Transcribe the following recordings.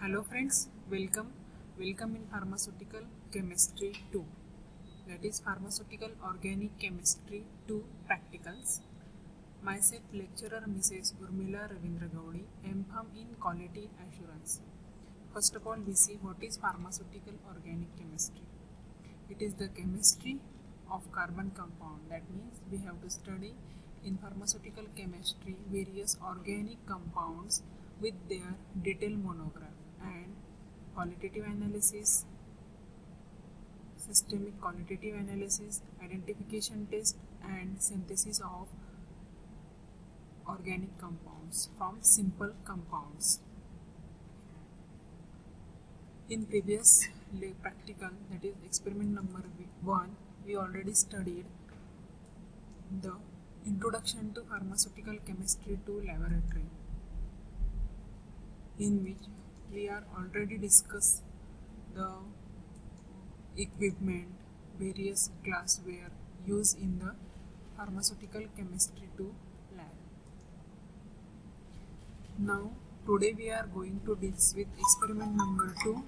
Hello friends, welcome in pharmaceutical chemistry 2, that is pharmaceutical organic chemistry 2 practicals. Myself lecturer Mrs. Urmila Ravindra Gaudi, M.Pharm in quality assurance. First of all we see what is pharmaceutical organic chemistry. It is the chemistry of carbon compound. That means we have to study in pharmaceutical chemistry various organic compounds with their detailed monograph and qualitative analysis, systemic qualitative analysis, identification test and synthesis of organic compounds from simple compounds. In previous practical, that is experiment number 1, we already studied the introduction to pharmaceutical chemistry 2 laboratory, in which we are already discussed the equipment, various glassware used in the pharmaceutical chemistry 2 lab. Now today we are going to deal with experiment number 2,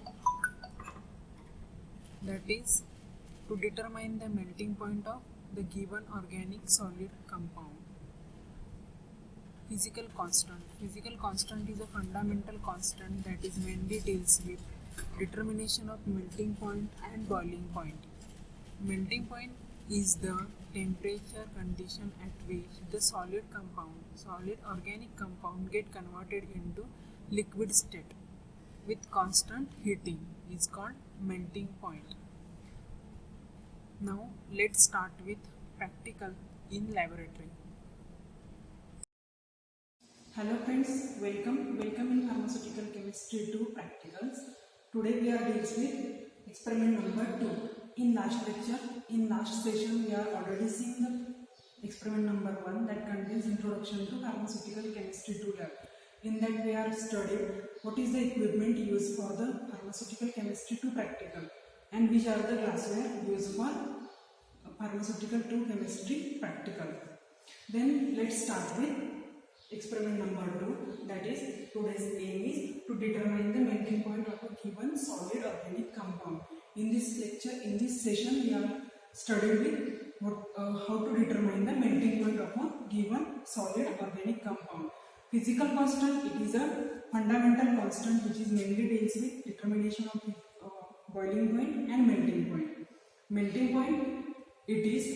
that is to determine the melting point of the given organic solid compound. Physical constant is a fundamental constant that is mainly deals with determination of melting point and boiling point. Melting point is the temperature condition at which the solid organic compound get converted into liquid state with constant heating is called melting point. Now let's start with practical in laboratory. Hello friends, welcome in pharmaceutical chemistry 2 practicals. Today we are dealing with experiment number 2. In last session we are already seeing the experiment number 1 that contains introduction to pharmaceutical chemistry 2 lab. In that we are studied what is the equipment used for the pharmaceutical chemistry 2 practical and which are the glassware used for pharmaceutical 2 chemistry practical. Then let's start with experiment number 2, that is today's aim is to determine the melting point of a given solid organic compound. In this session we are studying with how to determine the melting point of a given solid organic compound. Physical constant, it is a fundamental constant which is mainly deals with determination of boiling point and melting point. Melting point, it is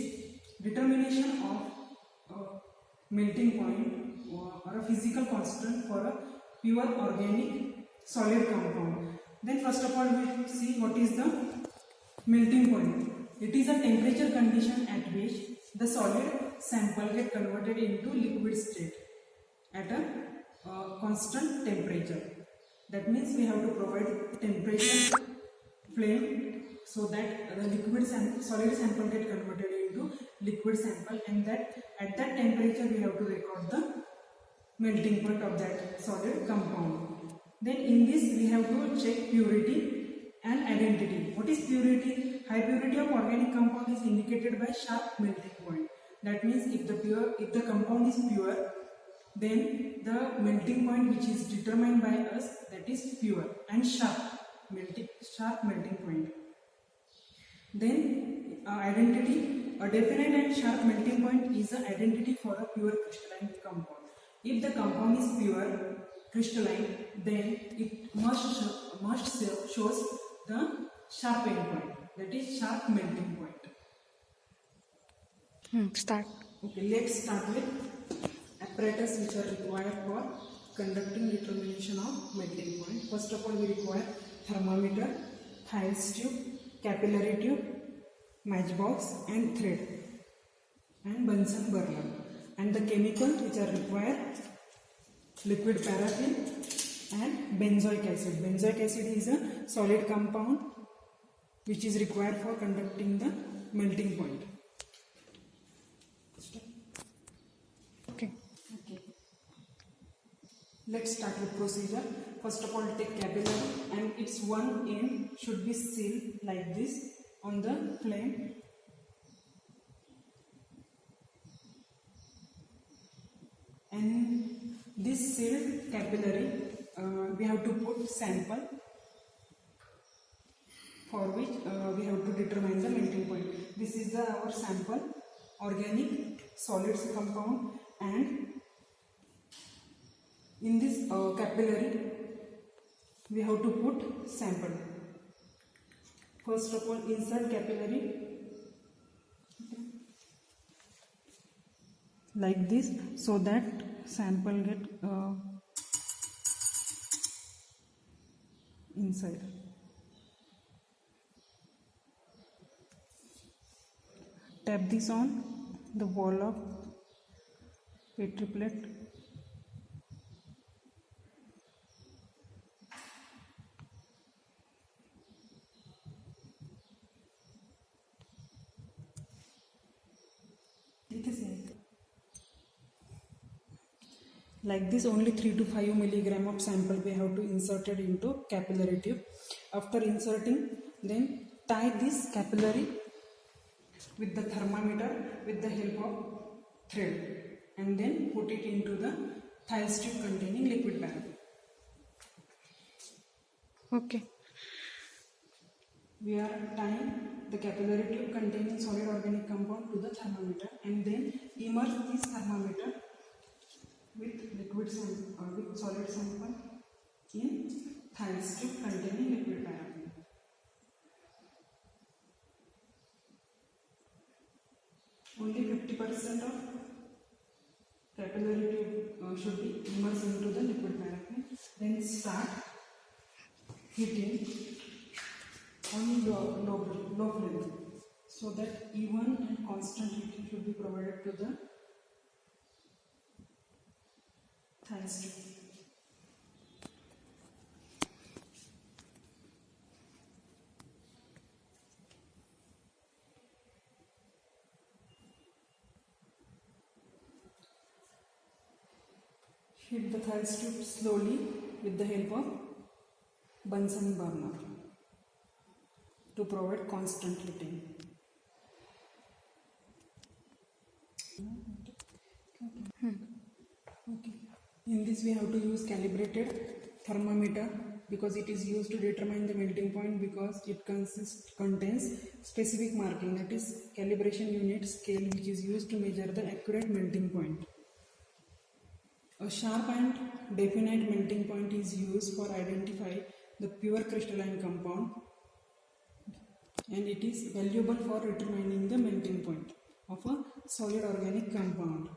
determination of melting point or a physical constant for a pure organic solid compound. Then first of all we see what is the melting point. It is a temperature condition at which the solid sample get converted into liquid state at a constant temperature. That means we have to provide temperature flame so that the solid sample get converted into liquid sample, and that at that temperature we have to record the melting point of that solid compound. Then in this we have to check purity and identity. What is purity? High purity of organic compound is indicated by sharp melting point. That means if the compound is pure, then the melting point which is determined by us, that is pure and sharp melting point. Then identity, a definite and sharp melting point is an identity for a pure crystalline compound. If the compound is pure crystalline, then it must shows the sharp endpoint, that is sharp melting point. Start. Okay, let's start with apparatus which are required for conducting determination of melting point. First of all we require thermometer, Thales tube, capillary tube, matchbox and thread, and Bunsen burner. And the chemicals which are required: liquid paraffin and benzoic acid. Benzoic acid is a solid compound which is required for conducting the melting point. Okay. Let's start with procedure. First of all take capillary, and its one end should be sealed like this on the flame. And this sealed capillary we have to put sample, for which we have to determine the melting point. This is our sample, organic solids compound, and in this capillary we have to put sample. First of all, insert capillary like this, so that sample get inside. Tap this on the wall of petri plate. Like this, only 3 to 5 milligram of sample we have to insert it into capillary tube. After inserting, then tie this capillary with the thermometer with the help of thread, and then put it into the Thales tube containing liquid paraffin. Okay. We are tying the capillary tube containing solid organic compound to the thermometer, and then immerse this thermometer with liquid sample with solid sample in Thales tube containing liquid paraffin. Only 50% of capillary tube should be immersed into the liquid paraffin. Then start heating on low flame, so that even and constant heating should be provided to the Thales tube. Heat the Thales tube slowly with the help of Bunsen burner to provide constant heating. Okay. In this we have to use calibrated thermometer, because it is used to determine the melting point, because it contains specific marking, that is calibration unit scale, which is used to measure the accurate melting point. A sharp and definite melting point is used for identify the pure crystalline compound, and it is valuable for determining the melting point of a solid organic compound.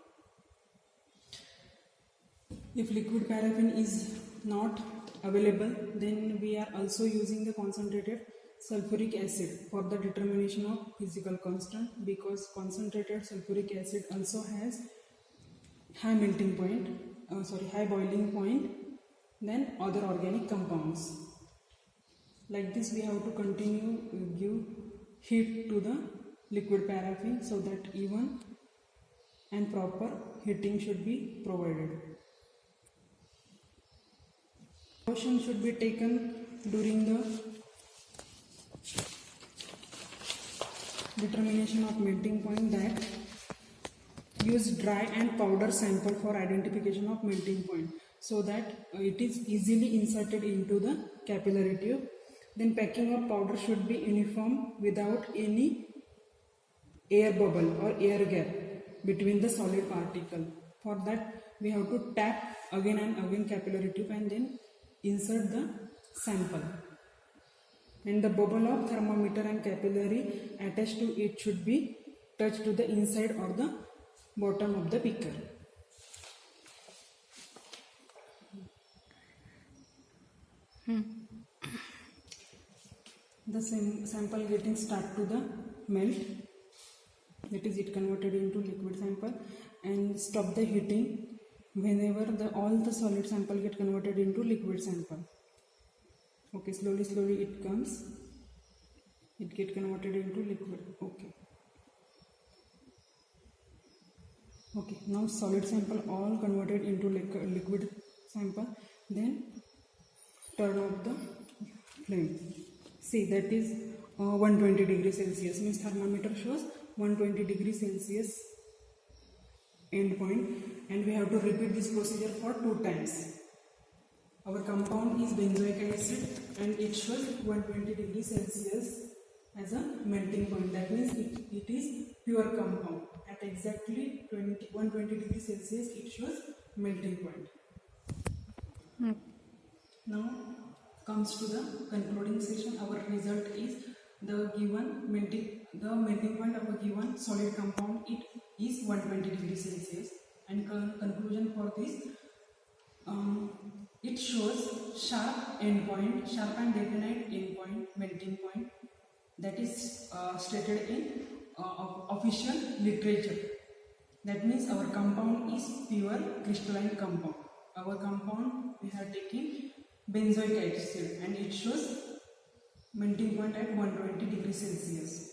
If liquid paraffin is not available, then we are also using the concentrated sulfuric acid for the determination of physical constant, because concentrated sulfuric acid also has high melting point, high boiling point than other organic compounds. Like this, we have to continue give heat to the liquid paraffin, so that even and proper heating should be provided. Caution should be taken during the determination of melting point, that use dry and powder sample for identification of melting point, so that it is easily inserted into the capillary tube. Then packing of powder should be uniform without any air bubble or air gap between the solid particle. For that, we have to tap again and again capillary tube and then insert the sample. And the bubble of thermometer and capillary attached to it should be touched to the inside or the bottom of the beaker. The sample getting start to the melt, that is it converted into liquid sample, and stop the heating whenever all the solid sample get converted into liquid sample. Okay, slowly it comes, it get converted into liquid. Okay, now solid sample all converted into liquid sample. Then turn off the flame. See, that is 120 degrees Celsius, means thermometer shows 120 degrees Celsius end point, and we have to repeat this procedure for 2 times. Our compound is benzoic acid and it shows 120 degrees Celsius as a melting point. That means it is pure compound. At exactly 120 degrees Celsius it shows melting point. Now comes to the concluding session. Our result is the melting point of a given solid compound it is 120 degrees Celsius, and conclusion for this, it shows sharp and definite endpoint melting point, that is stated in official literature. That means our compound is pure crystalline compound. Our compound, we have taken benzoic acid and it shows melting point at 120 degrees Celsius.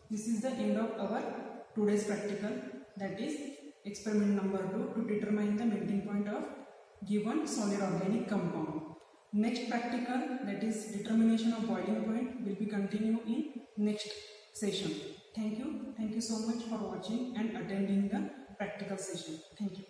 This is the end of our today's practical, that is experiment number 2 to determine the melting point of given solid organic compound. Next practical, that is determination of boiling point, will be continued in next session. Thank you so much for watching and attending the practical session. Thank you.